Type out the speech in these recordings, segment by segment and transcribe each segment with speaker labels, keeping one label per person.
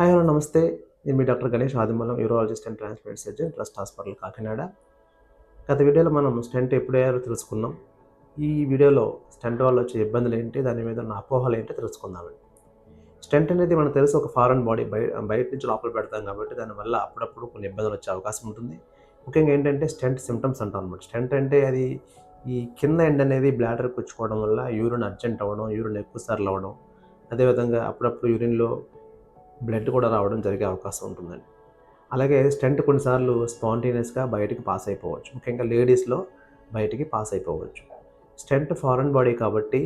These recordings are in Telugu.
Speaker 1: హాయ్ హలో నమస్తే. నేను మీ doctor Ganesh Adimulam, urologist and transplant surgeon, trust hospital Kakinada. గత వీడియోలో మనం స్టెంట్ ఎప్పుడేయాలో తెలుసుకున్నాం. ఈ వీడియోలో స్టెంట్ వల్ల వచ్చే ఇబ్బందులేంటి, దాని మీద ఉన్న అపోహలేంటో తెలుసుకుందామండి. స్టెంట్ అనేది మనకు తెలుసు ఒక ఫారెన్ బాడీ బయట నుంచి లోపల పెడతాం కాబట్టి దానివల్ల అప్పుడప్పుడు కొన్ని ఇబ్బందులు వచ్చే అవకాశం ఉంటుంది. ముఖ్యంగా ఏంటంటే స్టెంట్ సింప్టమ్స్ అంటాం అనమాట. స్టెంట్ అంటే అది ఈ కింద ఎండ్ అనేది బ్లాడర్‌కి గుచ్చుకోవడం వల్ల యూరిన్ అర్జెంట్ అవ్వడం, యూరిన్ ఎక్కువ సార్లు అవ్వడం, అదేవిధంగా అప్పుడప్పుడు యూరిన్‌లో బ్లడ్ కూడా రావడం జరిగే అవకాశం ఉంటుందండి. అలాగే స్టెంట్ కొన్నిసార్లు స్పాంటేనియస్‌గా బయటికి పాస్ అయిపోవచ్చు. ముఖ్యంగా లేడీస్‌లో బయటికి పాస్ అయిపోవచ్చు. స్టెంట్ ఫారెన్ బాడీ కాబట్టి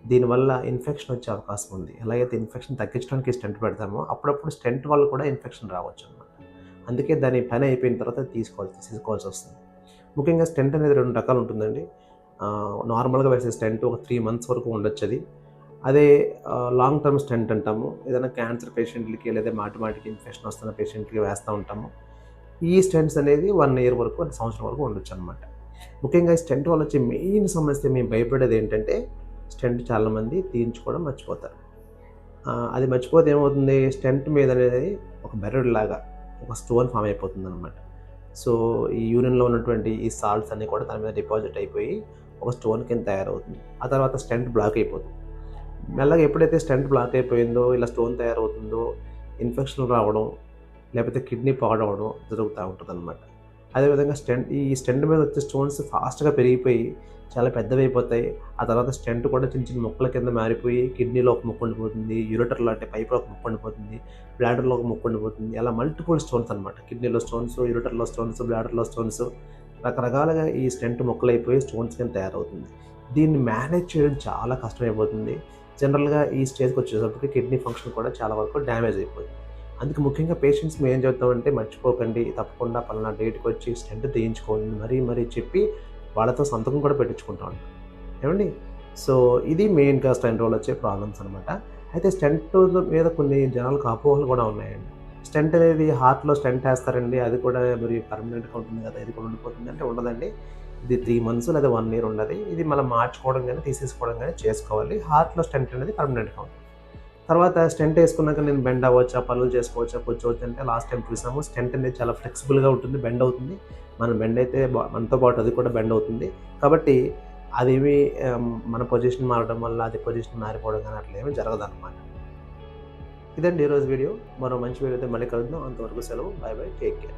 Speaker 1: దీనివల్ల ఇన్ఫెక్షన్ వచ్చే అవకాశం ఉంది. ఎలాగైతే ఇన్ఫెక్షన్ తగ్గించడానికి స్టెంట్ పెడతామో అప్పుడప్పుడు స్టెంట్ వల్ల కూడా ఇన్ఫెక్షన్ రావచ్చనమాట. అందుకే దాని పని అయిపోయిన తర్వాత తీసుకోవాల్సొస్తుంది. ముఖ్యంగా స్టెంట్ అనేది 2 రకాలు ఉంటుందండి. నార్మల్‌గా వేసే స్టెంట్ ఒక 3 మంత్స్ వరకు ఉండొచ్చది. అదే లాంగ్ టర్మ్ స్టెంట్ అంటాము. ఏదైనా క్యాన్సర్ పేషెంట్‌లకి లేదా మాటిమాటికి ఇన్ఫెక్షన్ వస్తున్న పేషెంట్‌లకి వేస్తూ ఉంటాము. ఈ స్టెంట్స్ అనేది 1 ఇయర్ వరకు, 1 సంవత్సరం వరకు ఉండొచ్చనమాట. ముఖ్యంగా ఈ స్టెంట్ వల్ల వచ్చే మెయిన్ సమస్య మేము భయపడేది ఏంటంటే, స్టెంట్ చాలామంది తీయించుకోవడం మర్చిపోతారు. అది మర్చిపోతే ఏమవుతుంది, స్టెంట్ మీద అనేది ఒక బెరడులాగా ఒక స్టోన్ ఫామ్ అయిపోతుందనమాట. సో, ఈ యూరిన్‌లో ఉన్నటువంటి ఈ సాల్ట్స్ అన్నీ కూడా దాని మీద డిపాజిట్ అయిపోయి ఒక స్టోన్ కింద తయారవుతుంది. ఆ తర్వాత స్టెంట్ బ్లాక్ అయిపోతుంది. మెల్లగా ఎప్పుడైతే స్టెంట్ బ్లాక్ అయిపోయిందో, ఇలా స్టోన్ తయారవుతుందో, ఇన్ఫెక్షన్‌లు రావడం, లేకపోతే కిడ్నీ పాడవడం జరుగుతా ఉంటదనమాట. అదేవిధంగా ఈ స్టెంట్ మీద వచ్చే స్టోన్స్ ఫాస్ట్‌గా పెరిగిపోయి చాలా పెద్దవైపోతాయి. ఆ తర్వాత స్టెంట్ కూడా చిన్న చిన్న ముక్కల కింద మారిపోయి కిడ్నీలో ఒక ముక్క ఉండిపోతుంది. యూరెటర్‌లో అంటే పైప్‌లో ఒక ముక్క ఉండిపోతుంది. బ్లాడర్‌లో ఒక ముక్క ఉండిపోతుంది. అలా మల్టిపుల్ స్టోన్స్ అనమాట. కిడ్నీలో స్టోన్స్, యూరెటర్‌లో స్టోన్స్, బ్లాడర్‌లో స్టోన్స్ రకరకాలుగా ఈ స్టెంట్ ముక్కలైపోయి స్టోన్స్ కింద తయారవుతుంది. దీన్ని మేనేజ్ చేయడం చాలా కష్టమైపోతుంది. జనరల్‌గా ఈ స్టేజ్‌కొచ్చేటప్పటికి కిడ్నీ ఫంక్షన్ కూడా చాలా వరకు డ్యామేజ్ అయిపోతుంది. అందుకే ముఖ్యంగా పేషెంట్స్ మేము ఏం చెప్తామంటే మర్చిపోకండి, తప్పకుండా పలానా డేట్‌కొచ్చి స్టెంట్ తీయించుకోండి మరీ మరీ చెప్పి వాళ్ళతో సంతకం కూడా పెట్టించుకుంటా ఉంటాం. ఏవండీ? సో, ఇది మెయిన్‌గా స్టెంట్ వల్ల వచ్చే ప్రాబ్లమ్స్ అనమాట. అయితే స్టెంట్ మీద కొన్ని జనాలకు అపోహలు కూడా ఉన్నాయండి. స్టెంట్ అనేది హార్ట్‌లో స్టెంట్ ఏస్తారండి. అది కూడా మరి పర్మనెంట్‌గా ఉంటుంది కదా! ఇది కూడా ఉండిపోతుంది అంటే ఉండదండి. ఇది 3 మంత్స్ లేదా 1 ఇయర్ ఉండది. ఇది మళ్ళీ మార్చుకోవడం గాని, తీసేసుకోవడం గాని చేసుకోవాలి. హార్ట్‌లో స్టెంట్ అనేది పర్మనెంట్‌గా ఉంటుంది. తర్వాత స్టెంట్ ఏసుకున్నాక నేను బెండ్ అవ్వచ్చా, పనులు చేసుకోవచ్చా, కూర్చోవచ్చా అంటే లాస్ట్ టైం చూసాము. స్టెంట్ అనేది చాలా ఫ్లెక్సిబుల్‌గా ఉంటుంది, బెండ్ అవుతుంది. మనం బెండ్ అయితే మనతో పాటు అది కూడా బెండ్ అవుతుంది. కాబట్టి అదేమి మన పొజిషన్ మారడం వల్ల అది పొజిషన్ మారిపోవడం గాని అట్లేమి జరగదనమాట. ఇదండి ఈరోజు వీడియో. మరో మంచి వీడియోతో మళ్ళీ కలుద్దాం. అంతవరకు సెలవు. By by. Take care.